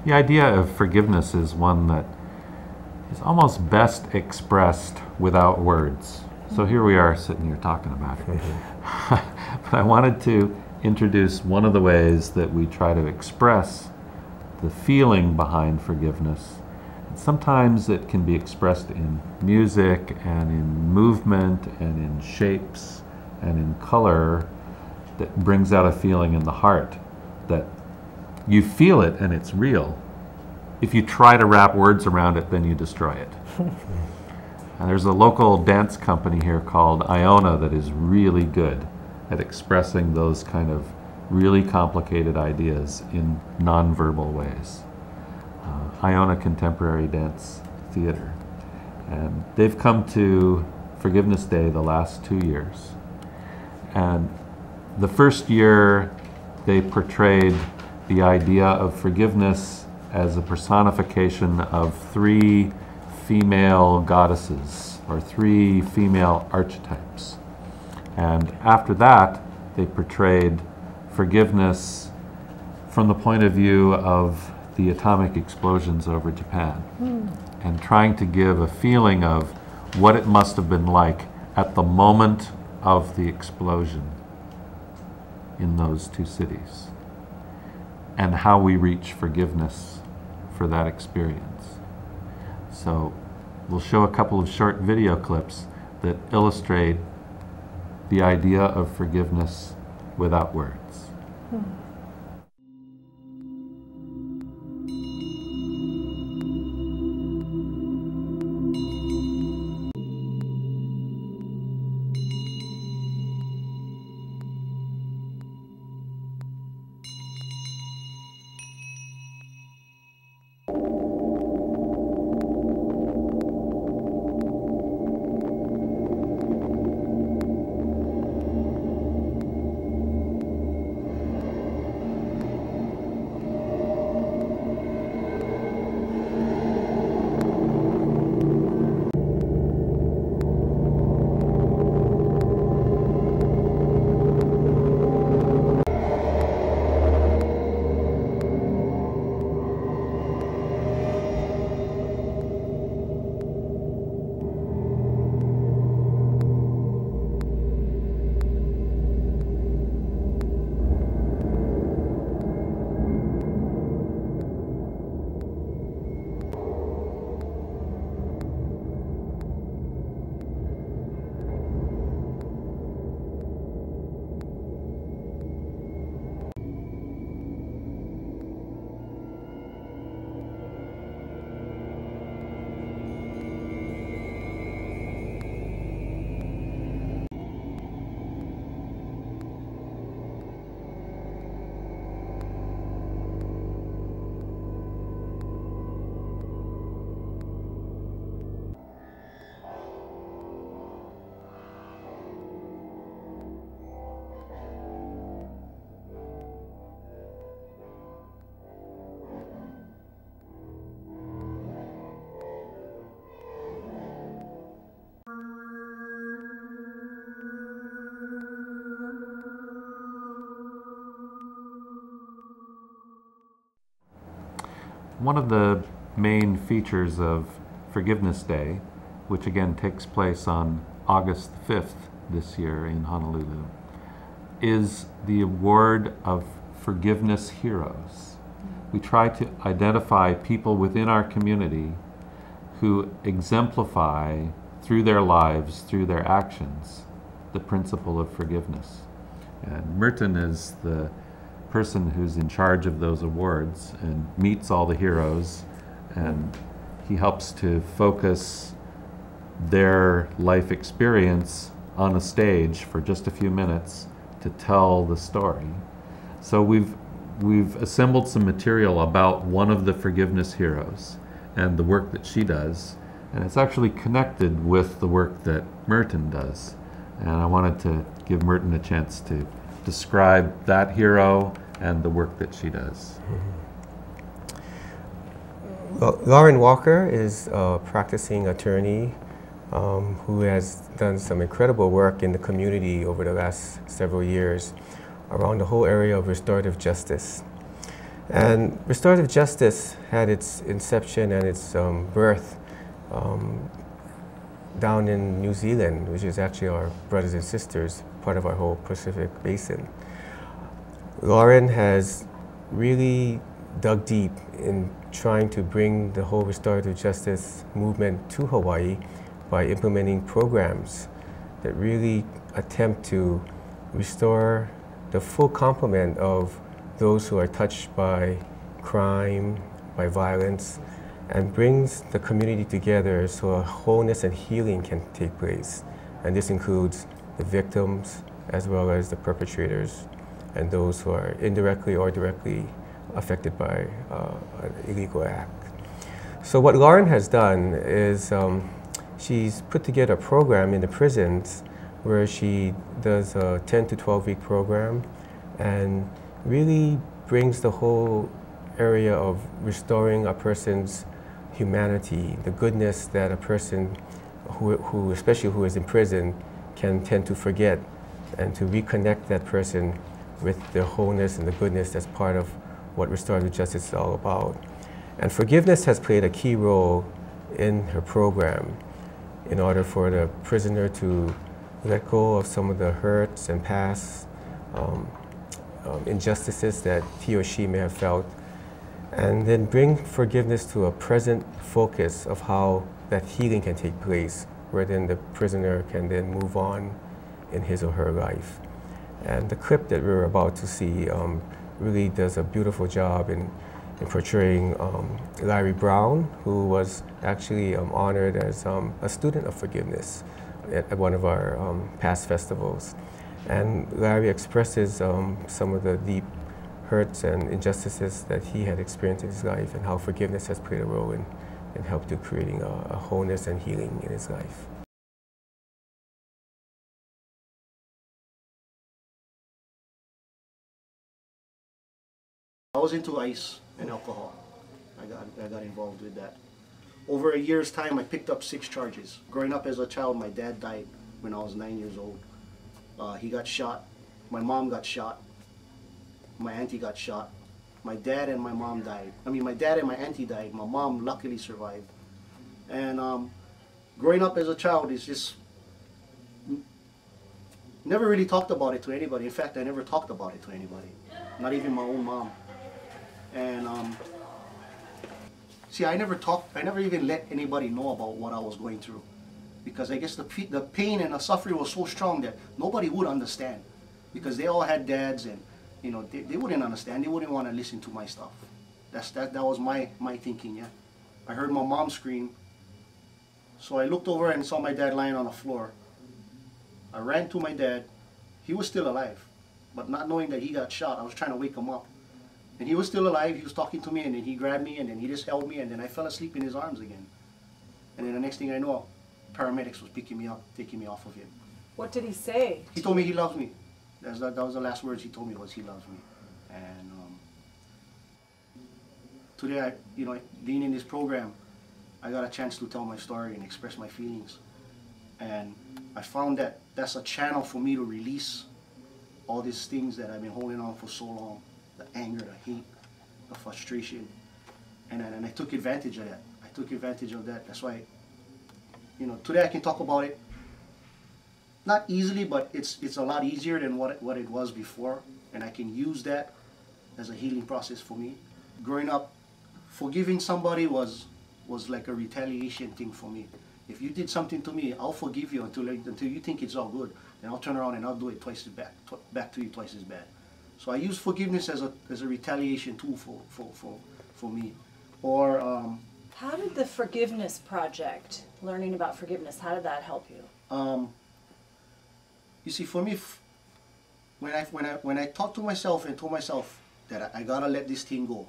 The idea of forgiveness is one that is almost best expressed without words. So here we are sitting here talking about it. But I wanted to introduce one of the ways that we try to express the feeling behind forgiveness. And sometimes it can be expressed in music and in movement and in shapes and in color that brings out a feeling in the heart that you feel it and it's real. If you try to wrap words around it, then you destroy it. And there's a local dance company here called IONA that is really good at expressing those kind of really complicated ideas in nonverbal ways. IONA Contemporary Dance Theatre. And they've come to Forgiveness Day the last 2 years. And the first year they portrayed the idea of forgiveness as a personification of 3 female goddesses, or 3 female archetypes. And after that, they portrayed forgiveness from the point of view of the atomic explosions over Japan, and trying to give a feeling of what it must have been like at the moment of the explosion in those 2 cities, and how we reach forgiveness for that experience. So we'll show a couple of short video clips that illustrate the idea of forgiveness without words. One of the main features of Forgiveness Day, which again takes place on August 5th this year in Honolulu, is the award of Forgiveness Heroes. We try to identify people within our community who exemplify through their lives, through their actions, the principle of forgiveness. And Merton is the person who's in charge of those awards and meets all the heroes, and he helps to focus their life experience on a stage for just a few minutes to tell the story. So we've assembled some material about one of the forgiveness heroes and the work that she does, and it's actually connected with the work that Merton does. And I wanted to give Merton a chance to describe that hero and the work that she does. Well, Lauren Walker is a practicing attorney who has done some incredible work in the community over the last several years around the whole area of restorative justice. And restorative justice had its inception and its birth down in New Zealand, which is actually our brothers and sisters, part of our whole Pacific Basin. Lauren has really dug deep in trying to bring the whole restorative justice movement to Hawaii by implementing programs that really attempt to restore the full complement of those who are touched by crime, by violence, and brings the community together so a wholeness and healing can take place. And this includes the victims as well as the perpetrators and those who are indirectly or directly affected by an illegal act. So what Lauren has done is she's put together a program in the prisons where she does a 10 to 12-week program and really brings the whole area of restoring a person's humanity, the goodness that a person who especially who is in prison, can tend to forget, and to reconnect that person with the wholeness and the goodness that's part of what restorative justice is all about. And forgiveness has played a key role in her program in order for the prisoner to let go of some of the hurts and past injustices that he or she may have felt, and then bring forgiveness to a present focus of how that healing can take place, where then the prisoner can then move on in his or her life. And the clip that we're about to see really does a beautiful job in portraying Larry Brown, who was actually honored as a student of forgiveness at one of our past festivals. And Larry expresses some of the deep hurts and injustices that he had experienced in his life, and how forgiveness has played a role in helping to creating a wholeness and healing in his life. I was into ice and alcohol. I got involved with that. Over a year's time, I picked up 6 charges. Growing up as a child, my dad died when I was 9 years old. He got shot. My mom got shot. My auntie got shot. My dad and my mom died. I mean, my dad and my auntie died. My mom luckily survived. And growing up as a child is just never really talked about it to anybody. In fact, I never talked about it to anybody, not even my own mom. And see, I never even let anybody know about what I was going through, because I guess the pain and the suffering was so strong that nobody would understand, because they all had dads, and you know, they wouldn't understand. They wouldn't want to listen to my stuff. That was my thinking. Yeah, I heard my mom scream, so I looked over and saw my dad lying on the floor. I ran to my dad. He was still alive, but not knowing that he got shot, I was trying to wake him up. And he was still alive. He was talking to me, and then he grabbed me, and then he just held me, and then I fell asleep in his arms again. And then the next thing I know, paramedics was picking me up, taking me off of him. What did he say? He told me he loves me. That was the last words he told me, was he loves me. And today, being in this program, I got a chance to tell my story and express my feelings. And I found that that's a channel for me to release all these things that I've been holding on for so long. The anger, the hate, the frustration. And I took advantage of that. I took advantage of that. That's why, today I can talk about it. Not easily, but it's a lot easier than what it was before. And I can use that as a healing process for me. Growing up, forgiving somebody was like a retaliation thing for me. If you did something to me, I'll forgive you until you think it's all good. Then I'll turn around and I'll do it twice as bad, back to you twice as bad. So I use forgiveness as a retaliation tool for me. Or how did the forgiveness project, learning about forgiveness, how did that help you? You see, for me, when I talked to myself and told myself that I gotta let this thing go.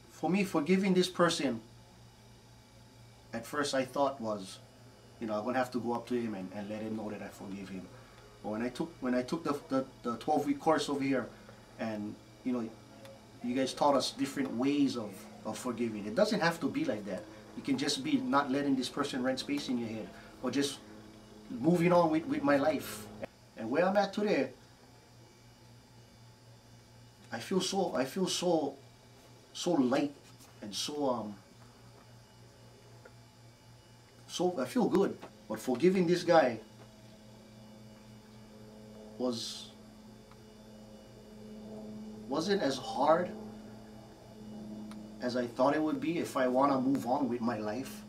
For me, forgiving this person, at first I thought was, I'm gonna have to go up to him and let him know that I forgive him. But when I took the 12-week course over here, and you guys taught us different ways of forgiving. It doesn't have to be like that. It can just be not letting this person rent space in your head, or just moving on with my life. And where I'm at today, I feel so light and so I feel good. But forgiving this guy wasn't as hard as I thought it would be if I want to move on with my life.